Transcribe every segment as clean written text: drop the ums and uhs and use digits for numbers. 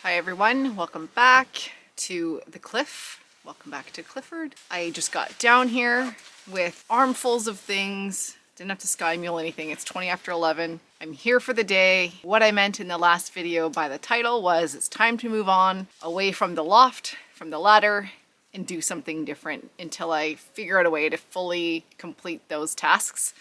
Hi everyone, welcome back to the cliff. Welcome back to Clifford. I just got down here with armfuls of things. Didn't have to sky mule anything. It's 20 after 11. I'm here for the day. What I meant in the last video by the title was it's time to move on away from the loft, from the ladder, and do something different until I figure out a way to fully complete those tasks.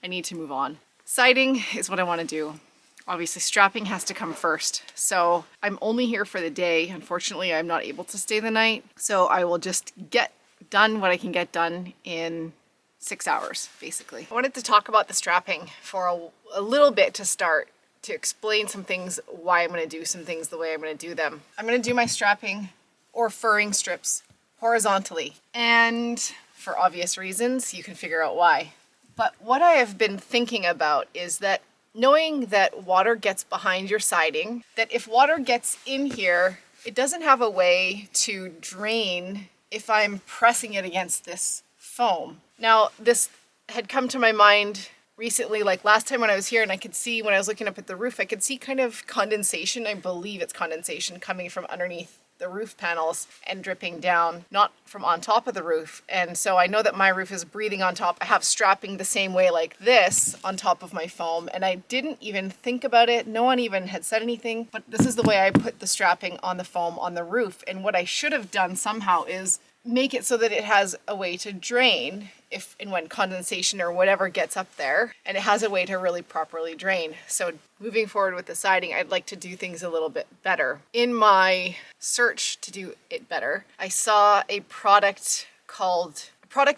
I need to move on. Siding is what I want to do. Obviously strapping has to come first. So I'm only here for the day. Unfortunately, I'm not able to stay the night. So I will just get done what I can get done in 6 hours, basically. I wanted to talk about the strapping for a little bit to start, to explain some things, why I'm going to do some things the way I'm going to do them. I'm going to do my strapping or furring strips horizontally. And for obvious reasons, you can figure out why. But what I have been thinking about is that knowing that water gets behind your siding, that if water gets in here, it doesn't have a way to drain if I'm pressing it against this foam. Now, this had come to my mind recently, like last time when I was here, and I could see when I was looking up at the roof, I could see kind of condensation. I believe it's condensation coming from underneath the roof panels and dripping down, not from on top of the roof. And so I know that my roof is breathing on top. I have strapping the same way like this on top of my foam, and I didn't even think about it. No one even had said anything, but this is the way I put the strapping on the foam on the roof. And what I should have done somehow is make it so that it has a way to drain if and when condensation or whatever gets up there, and it has a way to really properly drain. So moving forward with the siding, I'd like to do things a little bit better. In my search to do it better, I saw a product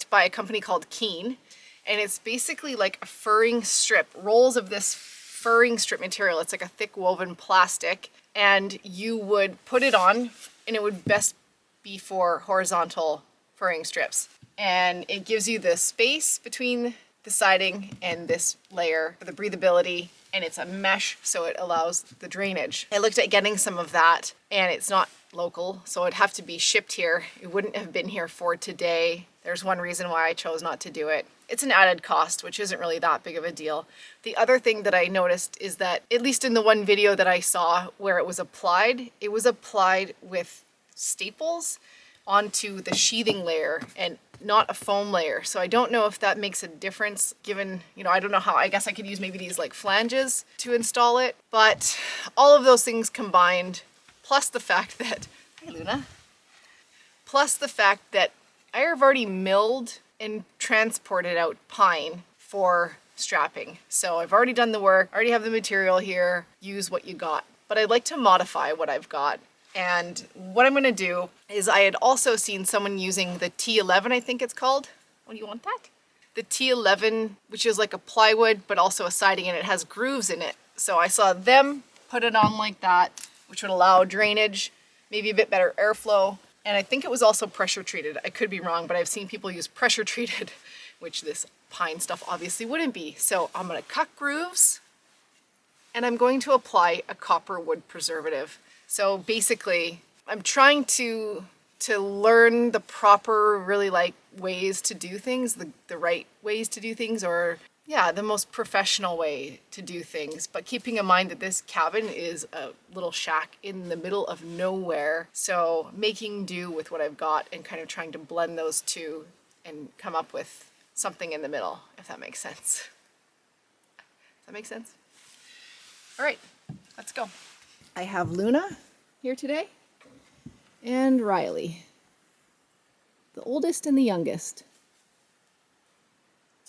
by a company called Keen, and it's basically like a furring strip, rolls of this furring strip material. It's like a thick woven plastic, and you would put it on, and it would best be for horizontal furring strips. And it gives you the space between the siding and this layer for the breathability, and it's a mesh, so it allows the drainage. I looked at getting some of that, and it's not local, so it'd have to be shipped here. It wouldn't have been here for today. There's one reason why I chose not to do it. It's an added cost, which isn't really that big of a deal. The other thing that I noticed is that, at least in the one video that I saw where it was applied with staples onto the sheathing layer and not a foam layer. So I don't know if that makes a difference given, I don't know how. I guess I could use maybe these like flanges to install it. But all of those things combined, plus the fact that, hi Luna, plus the fact that I have already milled and transported out pine for strapping. So I've already done the work, I already have the material here, use what you got. But I'd like to modify what I've got. And what I'm going to do is, I had also seen someone using the T11, I think it's called. Oh, do you want that? The T11, which is like a plywood, but also a siding, and it has grooves in it. So I saw them put it on like that, which would allow drainage, maybe a bit better airflow. And I think it was also pressure treated. I could be wrong, but I've seen people use pressure treated, which this pine stuff obviously wouldn't be. So I'm going to cut grooves, and I'm going to apply a copper wood preservative. So basically, I'm trying to learn the proper, really like ways to do things, the right ways to do things, or yeah, the most professional way to do things. But keeping in mind that this cabin is a little shack in the middle of nowhere. So making do with what I've got and kind of trying to blend those two and come up with something in the middle, if that makes sense. Does that make sense? All right, let's go. I have Luna here today, and Riley, the oldest and the youngest.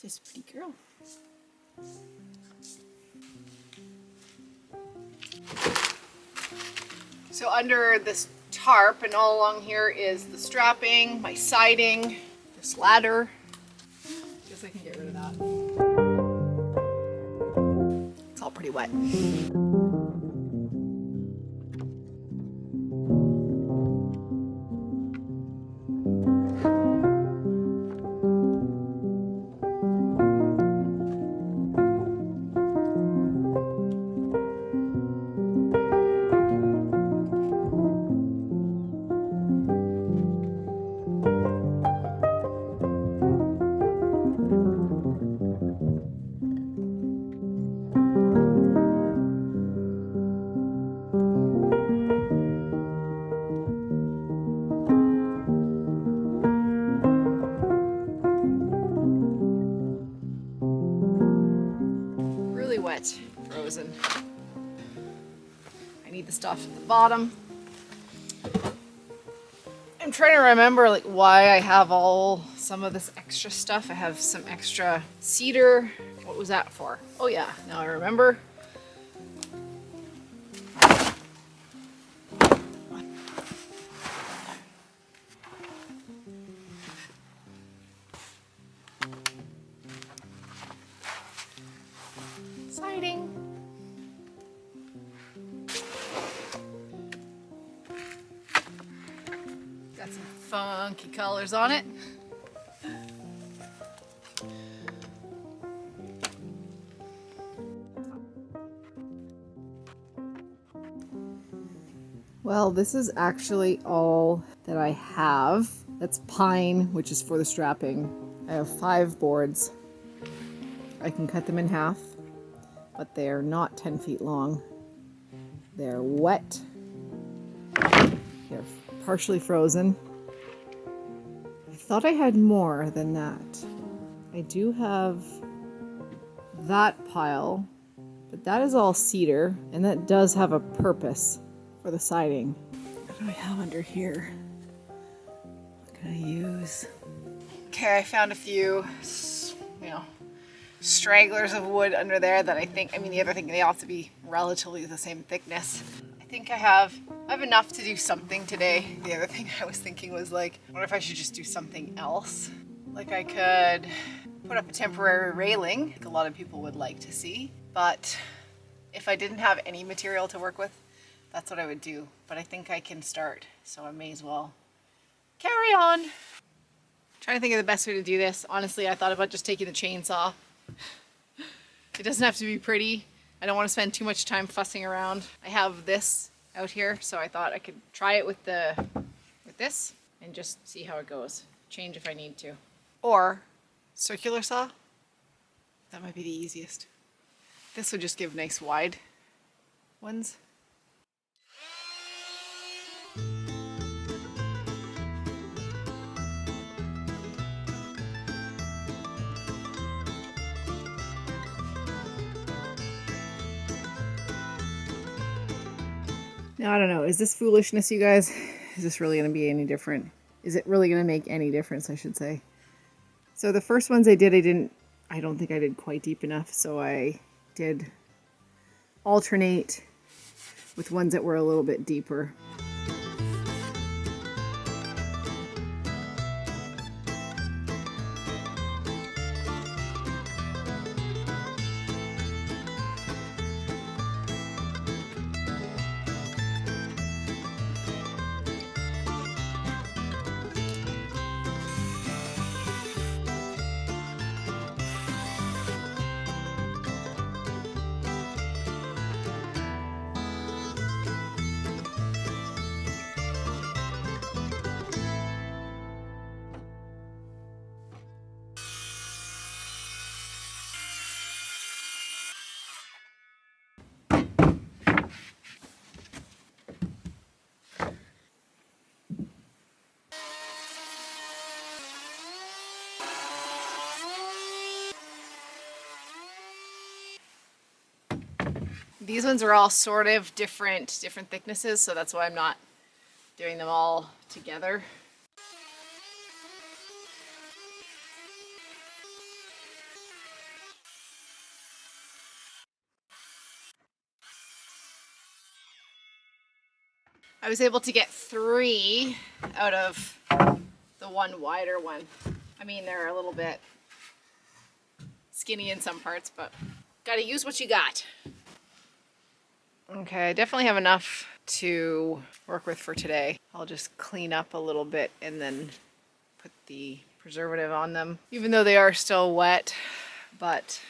Just a pretty girl. So under this tarp and all along here is the strapping, my siding, this ladder. Guess I can get rid of that. It's all pretty wet. frozen. I need the stuff at the bottom. I'm trying to remember like why I have some of this extra stuff. I have some extra cedar. What was that for? Oh yeah, now I remember. Siding. Got some funky colors on it. Well, this is actually all that I have. That's pine, which is for the strapping. I have 5 boards. I can cut them in half, but they're not 10 feet long. They're wet. They're partially frozen. I thought I had more than that. I do have that pile, but that is all cedar, and that does have a purpose for the siding. What do I have under here? What can I use? Okay, I found a few, stragglers of wood under there that the other thing, they all have to be relatively the same thickness. I think I have enough to do something today. The other thing I was thinking was like, what if I should just do something else? Like I could put up a temporary railing, like a lot of people would like to see, but if I didn't have any material to work with, that's what I would do. But I think I can start, so I may as well carry on. Trying to think of the best way to do this. Honestly, I thought about just taking the chainsaw. It doesn't have to be pretty. I don't want to spend too much time fussing around. I have this out here, so I thought I could try it with this and just see how it goes. Change if I need to. Or circular saw. That might be the easiest. This would just give nice wide ones. Now, I don't know, is this foolishness, you guys? Is this really going to be any different? Is it really going to make any difference, I should say? So the first ones I don't think I did quite deep enough, so I did alternate with ones that were a little bit deeper. These ones are all sort of different thicknesses, so that's why I'm not doing them all together. I was able to get 3 out of the one wider one. I mean, they're a little bit skinny in some parts, but gotta use what you got. Okay, I definitely have enough to work with for today. I'll just clean up a little bit and then put the preservative on them, even though they are still wet, but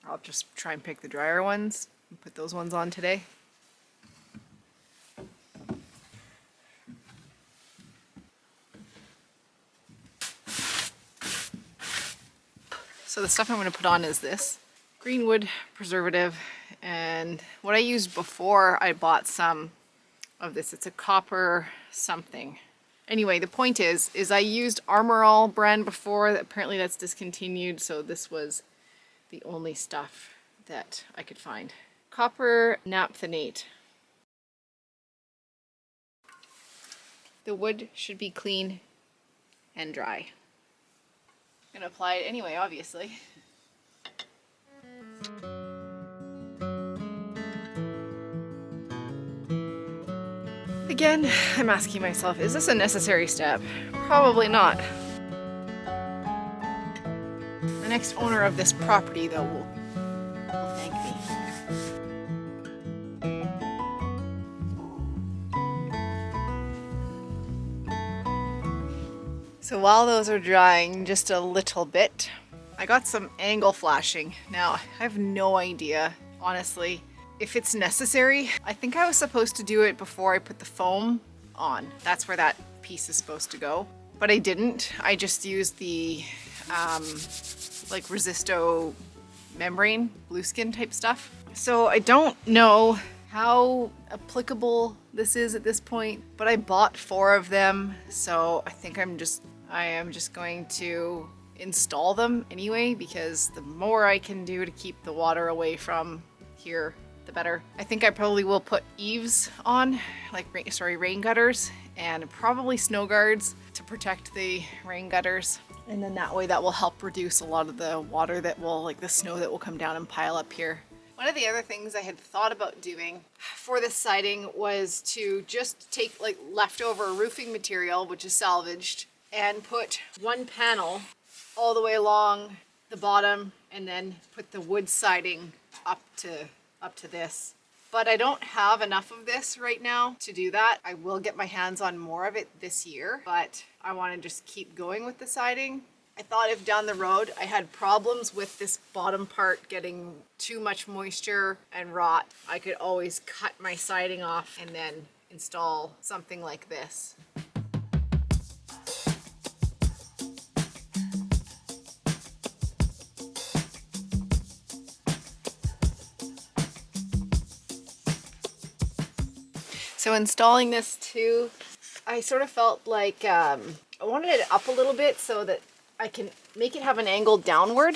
I'll just try and pick the drier ones and put those ones on today. So the stuff I'm going to put on is this greenwood preservative, and what I used before, I bought some of this. It's a copper something. Anyway, the point is I used Armor All brand before. Apparently that's discontinued, so this was the only stuff that I could find. copper naphthenate. The wood should be clean and dry. I'm gonna apply it anyway, obviously. Again, I'm asking myself, is this a necessary step? Probably not. The next owner of this property, though, will thank me. So while those are drying just a little bit, I got some angle flashing. Now, I have no idea, honestly, if it's necessary. I think I was supposed to do it before I put the foam on. That's where that piece is supposed to go. But I didn't. I just used the like Resisto membrane, blueskin type stuff. So I don't know how applicable this is at this point, but I bought 4 of them. So I think I am just going to install them anyway, because the more I can do to keep the water away from here, the better. I think I probably will put eaves on, like rain gutters, and probably snow guards to protect the rain gutters. And then that way that will help reduce a lot of the water that will, like the snow that will come down and pile up here. One of the other things I had thought about doing for this siding was to just take like leftover roofing material, which is salvaged, and put one panel all the way along the bottom and then put the wood siding up to this. But I don't have enough of this right now to do that. I will get my hands on more of it this year, but I want to just keep going with the siding. I thought if down the road I had problems with this bottom part getting too much moisture and rot, I could always cut my siding off and then install something like this. So installing this too, I sort of felt like I wanted it up a little bit so that I can make it have an angle downward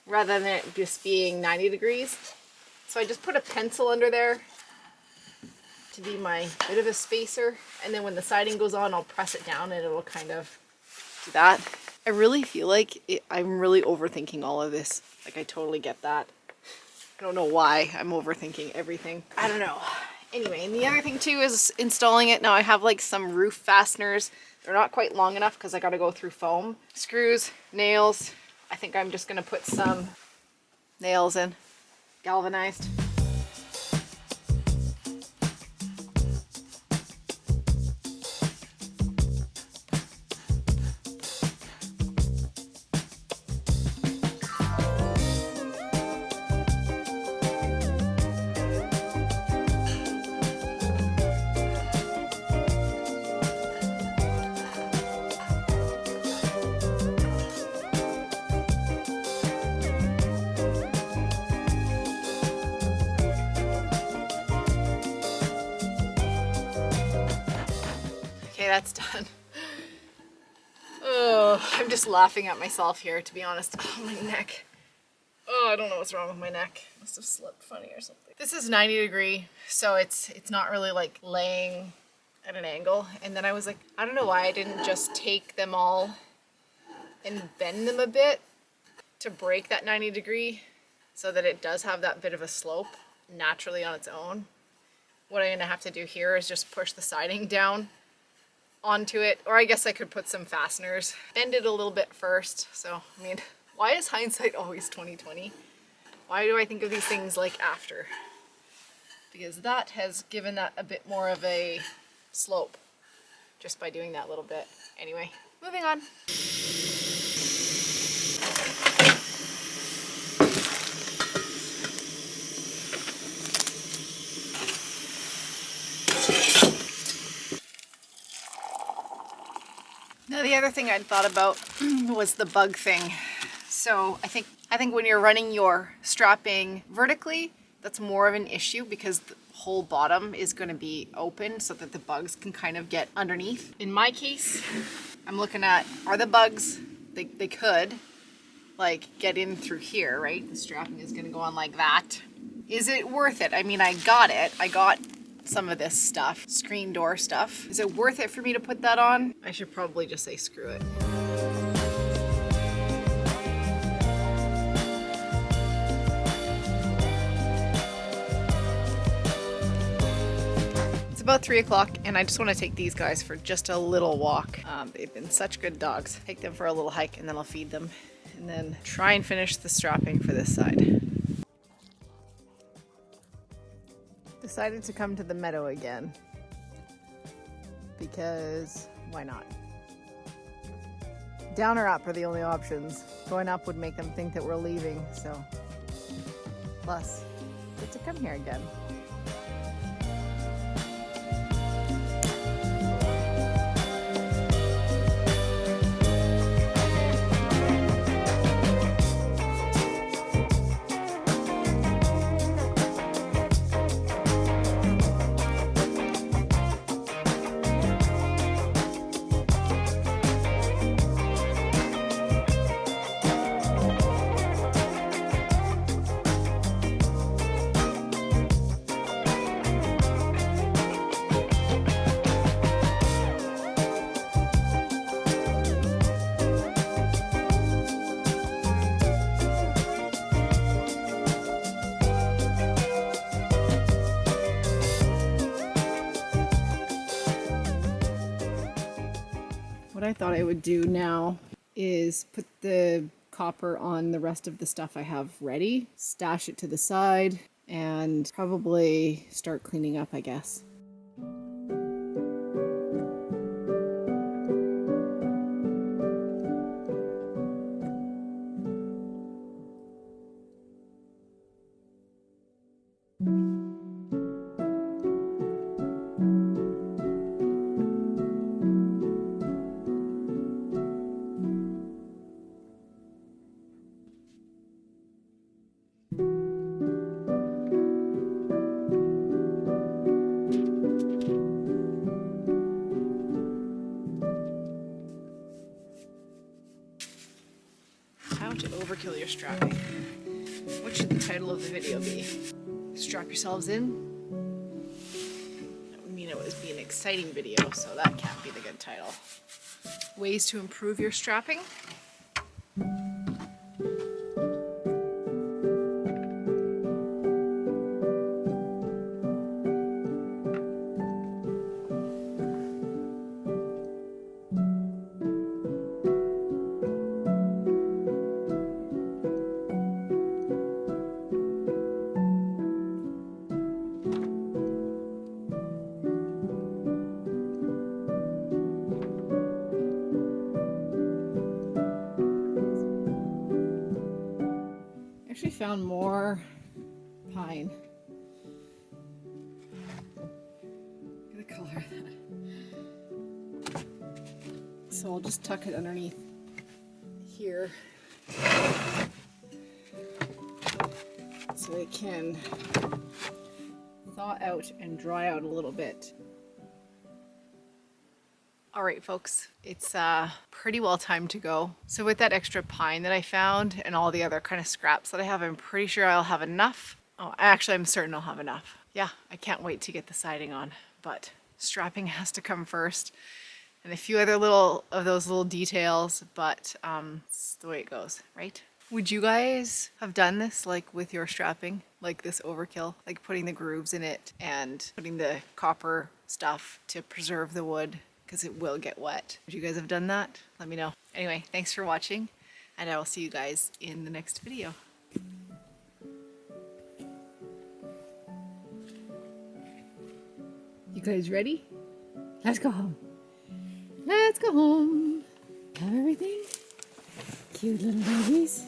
rather than it just being 90 degrees. So I just put a pencil under there to be my bit of a spacer. And then when the siding goes on, I'll press it down and it'll kind of do that. I really feel like I'm really overthinking all of this. Like I totally get that. I don't know why I'm overthinking everything. I don't know. Anyway, and the other thing too is installing it. Now I have like some roof fasteners. They're not quite long enough because I got to go through foam. Screws, nails. I think I'm just going to put some nails in, galvanized. Okay, that's done. Oh, I'm just laughing at myself here, to be honest. Oh, my neck. Oh, I don't know what's wrong with my neck. Must have slipped funny or something. This is 90 degree, so it's not really like laying at an angle. And then I was like, I don't know why I didn't just take them all and bend them a bit to break that 90 degree so that it does have that bit of a slope naturally on its own. What I'm gonna have to do here is just push the siding down onto it, or I guess I could put some fasteners. Bend it a little bit first. So, I mean, why is hindsight always 20/20? Why do I think of these things like after? Because that has given that a bit more of a slope just by doing that little bit. Anyway, moving on. Now the other thing I'd thought about was the bug thing. So I think when you're running your strapping vertically, that's more of an issue because the whole bottom is going to be open so that the bugs can kind of get underneath. In my case, I'm looking at, are the bugs, they could like get in through here, right? The strapping is going to go on like that. Is it worth it? I mean, I got it. I got some of this stuff, screen door stuff. Is it worth it for me to put that on? I should probably just say screw it. It's about 3 o'clock and I just want to take these guys for just a little walk. They've been such good dogs. Take them for a little hike and then I'll feed them and then try and finish the strapping for this side. Decided to come to the meadow again because why not? Down or up are the only options. Going up would make them think that we're leaving, so plus get to come here again. What I thought I would do now is put the copper on the rest of the stuff I have ready, stash it to the side, and probably start cleaning up, I guess. How to overkill your strapping. What should the title of the video be? Strap yourselves in? That would mean it would be an exciting video, so that can't be the good title. Ways to improve your strapping? Actually found more pine. Look at the color of that. So I'll just tuck it underneath here so it can thaw out and dry out a little bit. All right, folks, it's pretty well time to go. So with that extra pine that I found and all the other kind of scraps that I have, I'm pretty sure I'll have enough. Oh, actually, I'm certain I'll have enough. Yeah, I can't wait to get the siding on, but strapping has to come first. And a few other those little details, but it's the way it goes, right? Would you guys have done this like with your strapping, like this overkill, like putting the grooves in it and putting the copper stuff to preserve the wood? Because it will get wet. Would you guys have done that? Let me know. Anyway, thanks for watching, and I will see you guys in the next video. You guys ready? Let's go home. Let's go home. Have everything. Cute little babies.